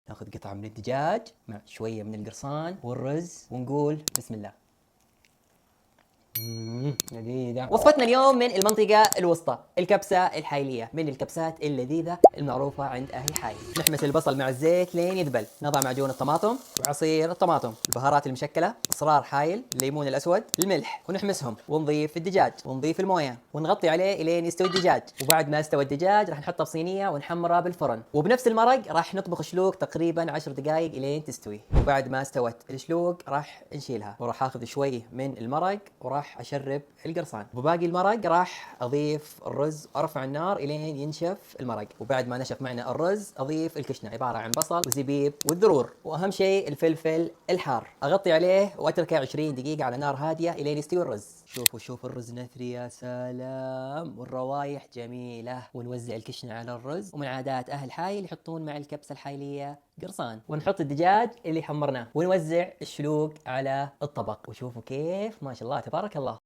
ناخذ قطعة من الدجاج مع شوية من القرصان والرز ونقول بسم الله. لذيذة. وصفتنا اليوم من المنطقة الوسطى، الكبسة الحايلية، من الكبسات اللذيذة المعروفة عند أهل الحايل. نحمس البصل مع الزيت لين يذبل، نضع معجون الطماطم وعصير الطماطم، البهارات المشكلة، إصرار حايل، الليمون الأسود، الملح، ونحمسهم، ونضيف الدجاج، ونضيف الموية، ونغطي عليه لين يستوي الدجاج. وبعد ما استوى الدجاج راح نحطه بصينية ونحمره بالفرن، وبنفس المرق راح نطبخ شلوق تقريبا 10 دقائق لين تستوي. وبعد ما استوت الشلوق راح نشيلها، وراح اخذ شوي من المرق وراح اشرب القرصان، وباقي المرق راح اضيف الرز وارفع النار الين ينشف المرق. وبعد ما نشف معنا الرز اضيف الكشنه عباره عن بصل وزبيب والذرور، واهم شيء الفلفل الحار. اغطي عليه واتركه 20 دقيقه على نار هاديه الين يستوي الرز. شوفوا الرز نثري، يا سلام، والروايح جميله. ونوزع الكشنه على الرز. ومن عادات اهل حايل يحطون مع الكبسه الحايليه قرصان. ونحط الدجاج اللي حمرناه، ونوزع الشلوق على الطبق. وشوفوا كيف ما شاء الله تبارك الله.